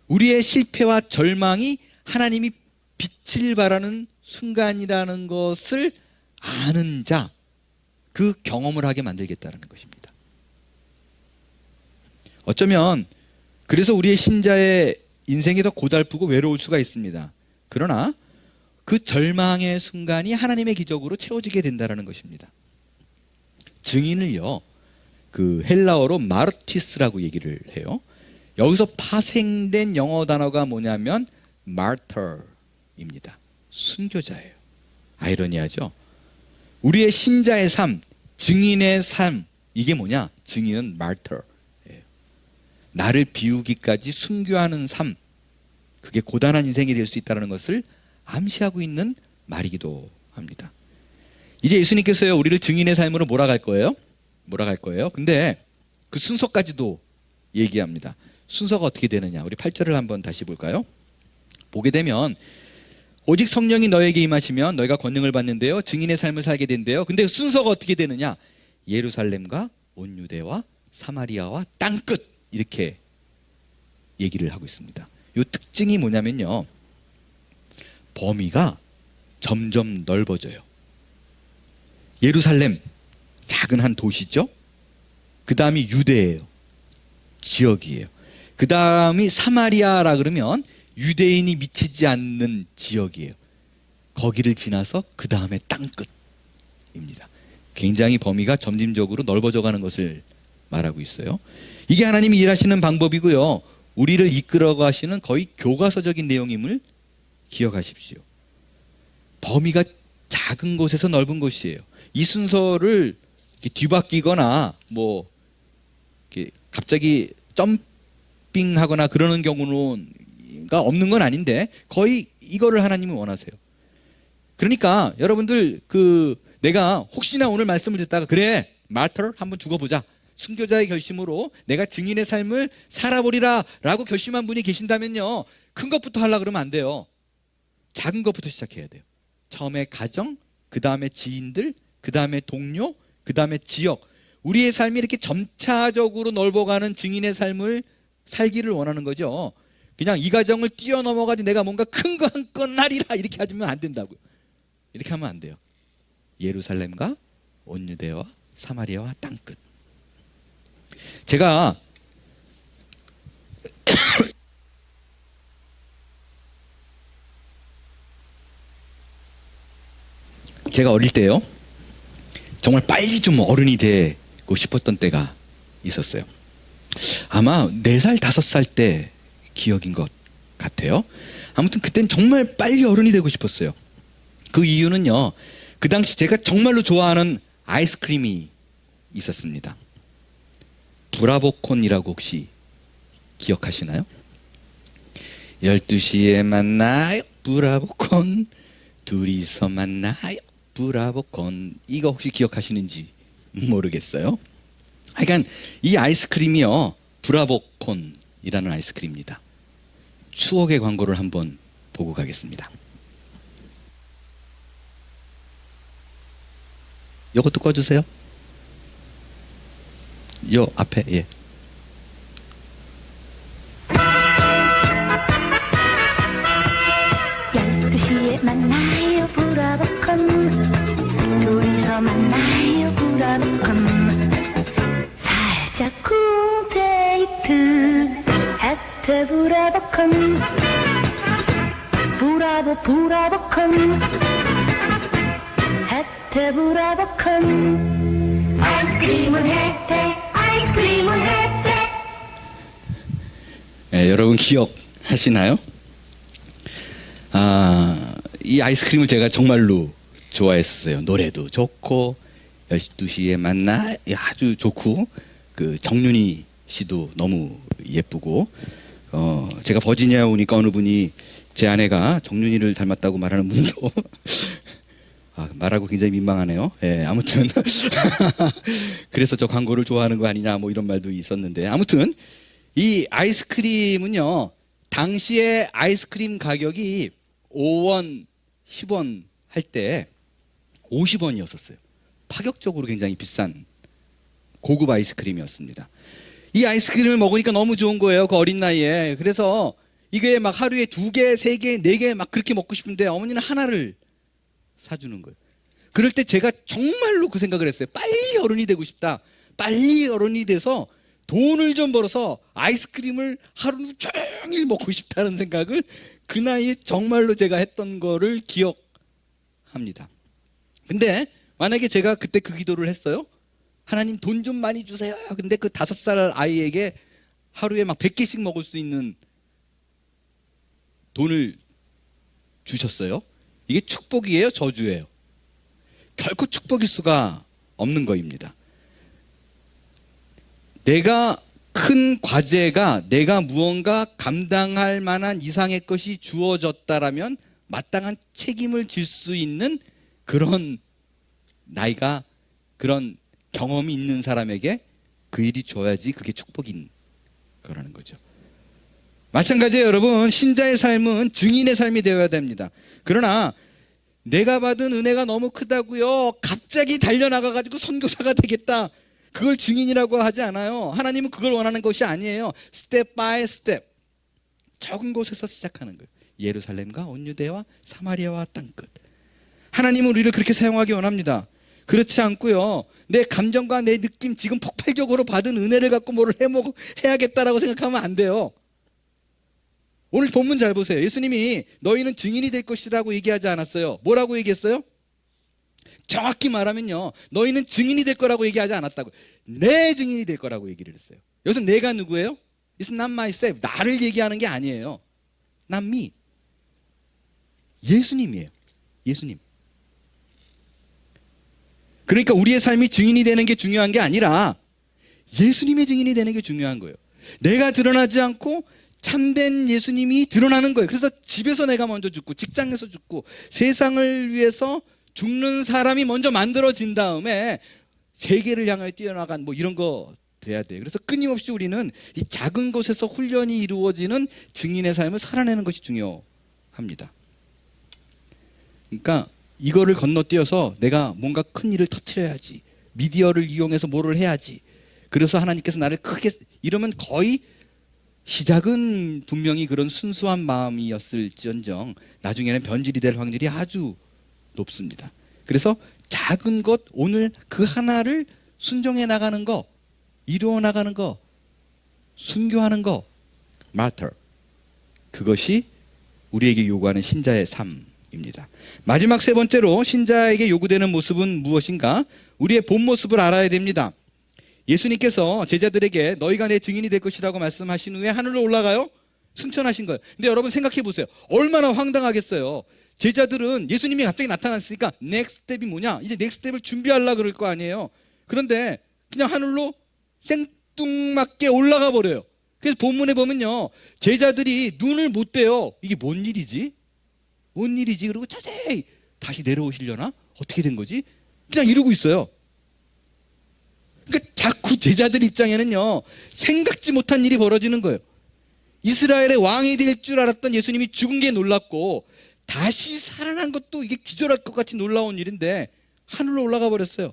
우리의 실패와 절망이 하나님이 빛을 발하는 순간이라는 것을 아는 자, 그 경험을 하게 만들겠다는 것입니다. 어쩌면 그래서 우리의 신자의 인생이 더 고달프고 외로울 수가 있습니다. 그러나 그 절망의 순간이 하나님의 기적으로 채워지게 된다는 것입니다. 증인을요, 그 헬라어로 마르티스라고 얘기를 해요. 여기서 파생된 영어 단어가 뭐냐면 martyr입니다. 순교자예요. 아이러니하죠? 우리의 신자의 삶, 증인의 삶, 이게 뭐냐? 증인은 martyr예요. 나를 비우기까지 순교하는 삶, 그게 고단한 인생이 될 수 있다는 것을 암시하고 있는 말이기도 합니다. 이제 예수님께서요, 우리를 증인의 삶으로 몰아갈 거예요. 근데 그 순서까지도 얘기합니다. 순서가 어떻게 되느냐? 우리 8절을 한번 다시 볼까요? 보게 되면 오직 성령이 너에게 임하시면 너희가 권능을 받는데요, 증인의 삶을 살게 된대요. 근데 순서가 어떻게 되느냐? 예루살렘과 온 유대와 사마리아와 땅끝, 이렇게 얘기를 하고 있습니다. 이 특징이 뭐냐면요, 범위가 점점 넓어져요. 예루살렘, 작은 한 도시죠. 그 다음이 유대예요. 지역이에요. 그 다음이 사마리아라 그러면 유대인이 미치지 않는 지역이에요. 거기를 지나서 그 다음에 땅끝입니다. 굉장히 범위가 점진적으로 넓어져 가는 것을 말하고 있어요. 이게 하나님이 일하시는 방법이고요, 우리를 이끌어 가시는 거의 교과서적인 내용임을 기억하십시오. 범위가 작은 곳에서 넓은 곳이에요. 이 순서를 뒤바뀌거나 뭐 갑자기 점핑하거나 그러는 경우가 없는 건 아닌데 거의 이거를 하나님이 원하세요. 그러니까 여러분들, 내가 혹시나 오늘 말씀을 듣다가 그래, 마터 한번 죽어보자, 순교자의 결심으로 내가 증인의 삶을 살아보리라 라고 결심한 분이 계신다면요, 큰 것부터 하려고 그러면 안 돼요. 작은 것부터 시작해야 돼요. 처음에 가정, 그 다음에 지인들, 그 다음에 동료, 그 다음에 지역. 우리의 삶이 이렇게 점차적으로 넓어가는 증인의 삶을 살기를 원하는 거죠. 그냥 이 가정을 뛰어넘어가지고 내가 뭔가 큰 거 한 건 하리라 이렇게 하면 안 된다고요. 이렇게 하면 안 돼요. 예루살렘과 온 유대와 사마리아와 땅끝. 제가 어릴 때요, 정말 빨리 좀 어른이 되고 싶었던 때가 있었어요. 아마 4살, 5살 때 기억인 것 같아요. 아무튼 그땐 정말 빨리 어른이 되고 싶었어요. 그 이유는요, 그 당시 제가 정말로 좋아하는 아이스크림이 있었습니다. 브라보콘이라고 혹시 기억하시나요? 12시에 만나요 브라보콘, 둘이서 만나요 브라보콘. 이거 혹시 기억하시는지 모르겠어요. 그러니까 이 아이스크림이요, 브라보콘이라는 아이스크림입니다. 추억의 광고를 한번 보고 가겠습니다. 이것도 꺼주세요. 요 앞에, 예. con, bravo, bravo con, 혜태 bravo con. 아이스크림은 혜태, 아이스크림은 혜태. 네, 여러분 기억하시나요? 이 아이스크림을 제가 정말로 좋아했었어요. 노래도 좋고 12시에 만나 아주 좋고 그 정윤희 씨도 너무 예쁘고 제가 버지니아에 오니까 어느 분이 제 아내가 정윤희를 닮았다고 말하는 분도 말하고 굉장히 민망하네요. 예, 아무튼 그래서 저 광고를 좋아하는 거 아니냐 뭐 이런 말도 있었는데 아무튼 이 아이스크림은요 당시에 아이스크림 가격이 5원 10원 할 때 50원이었었어요. 파격적으로 굉장히 비싼 고급 아이스크림이었습니다. 이 아이스크림을 먹으니까 너무 좋은 거예요. 그 어린 나이에. 그래서 이게 막 하루에 2개, 3개, 4개 막 그렇게 먹고 싶은데 어머니는 하나를 사주는 거예요. 그럴 때 제가 정말로 그 생각을 했어요. 빨리 어른이 되고 싶다. 빨리 어른이 돼서 돈을 좀 벌어서 아이스크림을 하루 종일 먹고 싶다는 생각을 그 나이에 정말로 제가 했던 거를 기억합니다. 근데 만약에 제가 그때 그 기도를 했어요. 하나님 돈 좀 많이 주세요. 근데 그 5살 아이에게 하루에 막 100개씩 먹을 수 있는 돈을 주셨어요. 이게 축복이에요, 저주예요? 결코 축복일 수가 없는 거입니다. 내가 큰 과제가 내가 무언가 감당할 만한 이상의 것이 주어졌다라면 마땅한 책임을 질 수 있는 그런 나이가 그런 경험이 있는 사람에게 그 일이 줘야지 그게 축복인 거라는 거죠. 마찬가지예요, 여러분. 신자의 삶은 증인의 삶이 되어야 됩니다. 그러나 내가 받은 은혜가 너무 크다고요. 갑자기 달려나가가지고 선교사가 되겠다. 그걸 증인이라고 하지 않아요. 하나님은 그걸 원하는 것이 아니에요. 스텝 바이 스텝. 적은 곳에서 시작하는 거예요. 예루살렘과 온유대와 사마리아와 땅끝. 하나님은 우리를 그렇게 사용하기 원합니다. 그렇지 않고요. 내 감정과 내 느낌 지금 폭발적으로 받은 은혜를 갖고 뭐를 해야겠다라고 생각하면 안 돼요. 오늘 본문 잘 보세요. 예수님이 너희는 증인이 될 것이라고 얘기하지 않았어요. 뭐라고 얘기했어요? 정확히 말하면요. 너희는 증인이 될 거라고 얘기하지 않았다고. 내 증인이 될 거라고 얘기를 했어요. 여기서 내가 누구예요? It's not myself. 나를 얘기하는 게 아니에요. Not me. 예수님이에요. 예수님. 그러니까 우리의 삶이 증인이 되는 게 중요한 게 아니라 예수님의 증인이 되는 게 중요한 거예요. 내가 드러나지 않고 참된 예수님이 드러나는 거예요. 그래서 집에서 내가 먼저 죽고 직장에서 죽고 세상을 위해서 죽는 사람이 먼저 만들어진 다음에 세계를 향하여 뛰어나간 뭐 이런 거 돼야 돼요. 그래서 끊임없이 우리는 이 작은 곳에서 훈련이 이루어지는 증인의 삶을 살아내는 것이 중요합니다. 그러니까 이거를 건너뛰어서 내가 뭔가 큰 일을 터뜨려야지. 미디어를 이용해서 뭐를 해야지. 그래서 하나님께서 나를 크게 이러면 거의 시작은 분명히 그런 순수한 마음이었을지언정 나중에는 변질이 될 확률이 아주 높습니다. 그래서 작은 것 오늘 그 하나를 순종해 나가는 거, 이루어 나가는 거, 순교하는 거, 마터. 그것이 우리에게 요구하는 신자의 삶입니다. 마지막 세 번째로 신자에게 요구되는 모습은 무엇인가? 우리의 본 모습을 알아야 됩니다. 예수님께서 제자들에게 너희가 내 증인이 될 것이라고 말씀하신 후에 하늘로 올라가요? 승천하신 거예요. 근데 여러분 생각해 보세요. 얼마나 황당하겠어요. 제자들은 예수님이 갑자기 나타났으니까 넥스트 스텝이 뭐냐? 이제 넥스트 스텝을 준비하려고 그럴 거 아니에요. 그런데 그냥 하늘로 생뚱맞게 올라가 버려요. 그래서 본문에 보면요. 제자들이 눈을 못 떼요. 이게 뭔 일이지? 뭔 일이지? 그리고 자세히 다시 내려오시려나? 어떻게 된 거지? 그냥 이러고 있어요. 그러니까 자꾸 제자들 입장에는요. 생각지 못한 일이 벌어지는 거예요. 이스라엘의 왕이 될 줄 알았던 예수님이 죽은 게 놀랍고 다시 살아난 것도 이게 기절할 것 같이 놀라운 일인데 하늘로 올라가 버렸어요.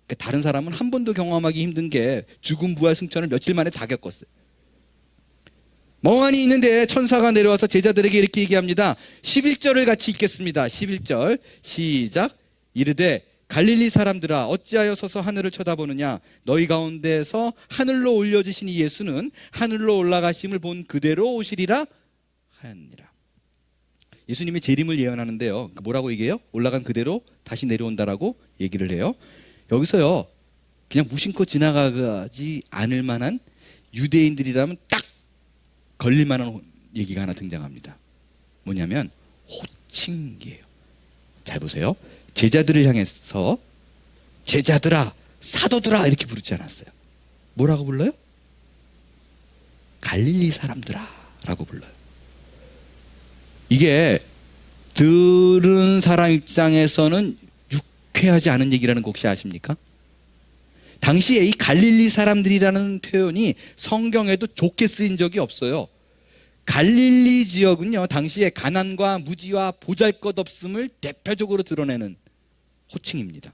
그러니까 다른 사람은 한 번도 경험하기 힘든 게 죽음 부활 승천을 며칠 만에 다 겪었어요. 멍하니 있는데 천사가 내려와서 제자들에게 이렇게 얘기합니다. 11절을 같이 읽겠습니다. 11절 시작. 이르되 갈릴리 사람들아 어찌하여 서서 하늘을 쳐다보느냐. 너희 가운데서 하늘로 올려지신 이 예수는 하늘로 올라가심을 본 그대로 오시리라 하였느니라. 예수님이 재림을 예언하는데요, 뭐라고 얘기해요? 올라간 그대로 다시 내려온다라고 얘기를 해요. 여기서요, 그냥 무심코 지나가지 않을 만한, 유대인들이라면 딱 걸릴 만한 얘기가 하나 등장합니다. 뭐냐면 호칭이에요. 잘 보세요. 제자들을 향해서 제자들아, 사도들아 이렇게 부르지 않았어요. 뭐라고 불러요? 갈릴리 사람들아 라고 불러요. 이게 들은 사람 입장에서는 유쾌하지 않은 얘기라는 거 혹시 아십니까? 당시에 이 갈릴리 사람들이라는 표현이 성경에도 좋게 쓰인 적이 없어요. 갈릴리 지역은요, 당시에 가난과 무지와 보잘것없음을 대표적으로 드러내는 호칭입니다.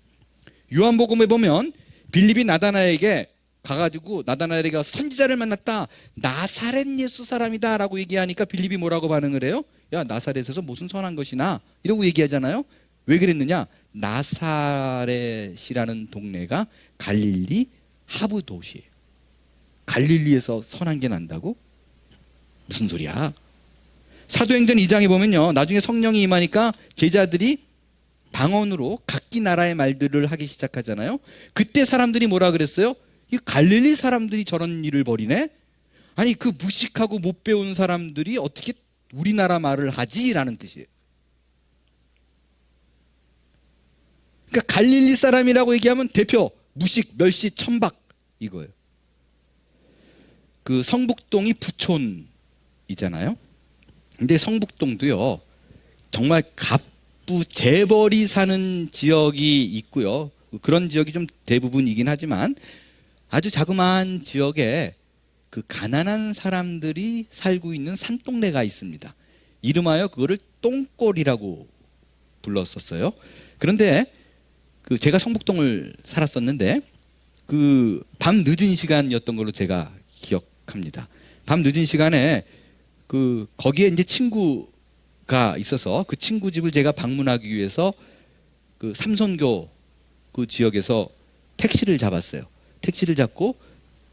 요한복음에 보면 빌립이 나다나에게 가가지고 나다나엘에게 선지자를 만났다, 나사렛 예수 사람이다 라고 얘기하니까 빌립이 뭐라고 반응을 해요? 야, 나사렛에서 무슨 선한 것이나 이러고 얘기하잖아요. 왜 그랬느냐? 나사렛이라는 동네가 갈릴리 하부 도시예요. 갈릴리에서 선한 게 난다고? 무슨 소리야? 사도행전 2장에 보면요, 나중에 성령이 임하니까 제자들이 방언으로 각기 나라의 말들을 하기 시작하잖아요. 그때 사람들이 뭐라 그랬어요? 이 갈릴리 사람들이 저런 일을 벌이네? 아니, 그 무식하고 못 배운 사람들이 어떻게 우리나라 말을 하지? 라는 뜻이에요. 그러니까 갈릴리 사람이라고 얘기하면 대표 무식, 멸시, 천박 이거예요. 그 성북동이 부촌이잖아요. 근데 성북동도요, 정말 갑부 재벌이 사는 지역이 있고요. 그런 지역이 좀 대부분이긴 하지만 아주 자그마한 지역에 그 가난한 사람들이 살고 있는 산동네가 있습니다. 이름하여 그거를 똥골이라고 불렀었어요. 그런데 그 제가 성북동을 살았었는데 그 밤 늦은 시간이었던 걸로 제가 기억합니다. 밤 늦은 시간에 그 거기에 이제 친구가 있어서 그 친구 집을 제가 방문하기 위해서 그 삼선교 그 지역에서 택시를 잡았어요. 택시를 잡고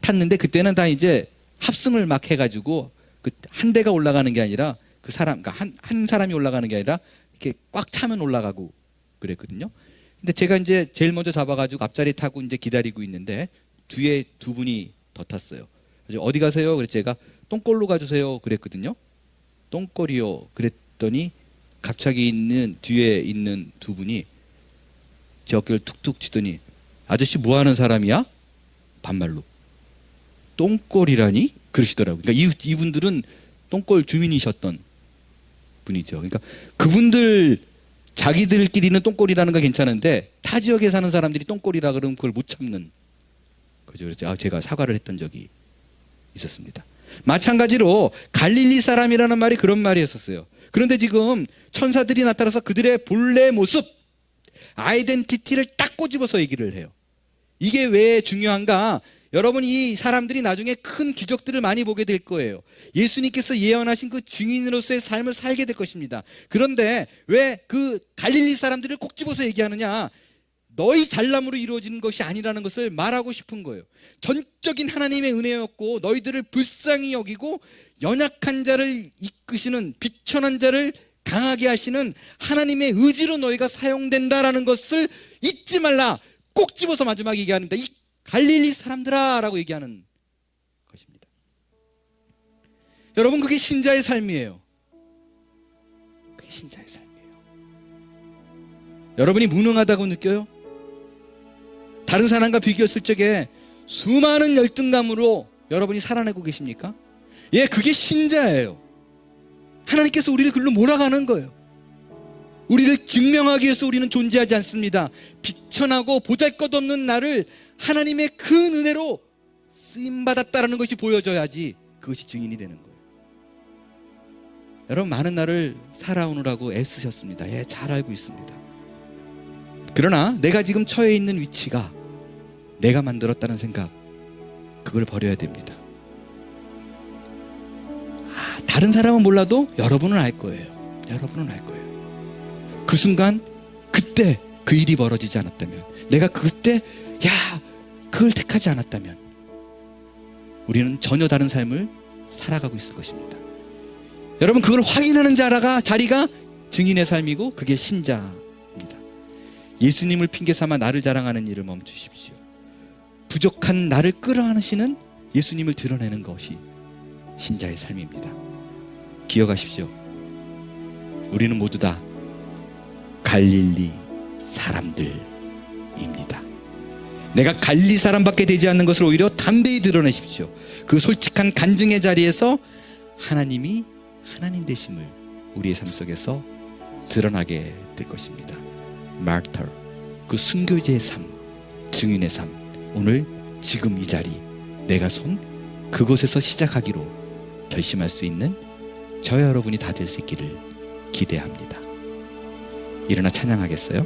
탔는데 그때는 다 이제 합승을 막 해가지고 그 한 대가 올라가는 게 아니라 그 사람, 그러니까 한 사람이 올라가는 게 아니라 이렇게 꽉 차면 올라가고 그랬거든요. 근데 제가 이제 제일 먼저 잡아가지고 앞자리 타고 이제 기다리고 있는데 뒤에 두 분이 더 탔어요. 그래서 어디 가세요? 그래서 제가 똥골로 가주세요. 그랬거든요. 똥골이요. 그랬더니 갑자기 뒤에 있는 두 분이 제 어깨를 툭툭 치더니 아저씨 뭐 하는 사람이야? 반말로. 똥골이라니? 그러시더라고요. 그러니까 이분들은 똥골 주민이셨던 분이죠. 그러니까 그분들 자기들끼리는 똥골이라는 거 괜찮은데 타 지역에 사는 사람들이 똥골이라 그러면 그걸 못 참는 거죠. 그래서 제가 사과를 했던 적이 있었습니다. 마찬가지로 갈릴리 사람이라는 말이 그런 말이었었어요. 그런데 지금 천사들이 나타나서 그들의 본래 모습, 아이덴티티를 딱 꼬집어서 얘기를 해요. 이게 왜 중요한가? 여러분, 이 사람들이 나중에 큰 기적들을 많이 보게 될 거예요. 예수님께서 예언하신 그 증인으로서의 삶을 살게 될 것입니다. 그런데 왜 그 갈릴리 사람들을 꼭 집어서 얘기하느냐? 너희 잘남으로 이루어지는 것이 아니라는 것을 말하고 싶은 거예요. 전적인 하나님의 은혜였고 너희들을 불쌍히 여기고 연약한 자를 이끄시는, 비천한 자를 강하게 하시는 하나님의 의지로 너희가 사용된다라는 것을 잊지 말라. 꼭 집어서 마지막에 얘기하는데 이 갈릴리 사람들아 라고 얘기하는 것입니다. 여러분, 그게 신자의 삶이에요. 그게 신자의 삶이에요. 여러분이 무능하다고 느껴요? 다른 사람과 비교했을 적에 수많은 열등감으로 여러분이 살아내고 계십니까? 예, 그게 신자예요. 하나님께서 우리를 글로 몰아가는 거예요. 우리를 증명하기 위해서 우리는 존재하지 않습니다. 비천하고 보잘것없는 나를 하나님의 큰 은혜로 쓰임받았다라는 것이 보여져야지 그것이 증인이 되는 거예요. 여러분, 많은 날을 살아오느라고 애쓰셨습니다. 예, 잘 알고 있습니다. 그러나 내가 지금 처해 있는 위치가 내가 만들었다는 생각, 그걸 버려야 됩니다. 다른 사람은 몰라도 여러분은 알 거예요. 여러분은 알 거예요. 그 순간, 그때 그 일이 벌어지지 않았다면, 내가 그때 그걸 택하지 않았다면 우리는 전혀 다른 삶을 살아가고 있을 것입니다. 여러분, 그걸 확인하는 자리가 증인의 삶이고 그게 신자입니다. 예수님을 핑계 삼아 나를 자랑하는 일을 멈추십시오. 부족한 나를 끌어안으시는 예수님을 드러내는 것이 신자의 삶입니다. 기억하십시오. 우리는 모두 다 갈릴리 사람들입니다. 내가 갈릴리 사람밖에 되지 않는 것을 오히려 담대히 드러내십시오. 그 솔직한 간증의 자리에서 하나님이 하나님 되심을 우리의 삶 속에서 드러나게 될 것입니다. 마르타, 그 순교자의 삶, 증인의 삶, 오늘 지금 이 자리, 내가 선 그곳에서 시작하기로 결심할 수 있는 저와 여러분이 다 될 수 있기를 기대합니다. 일어나 찬양하겠어요?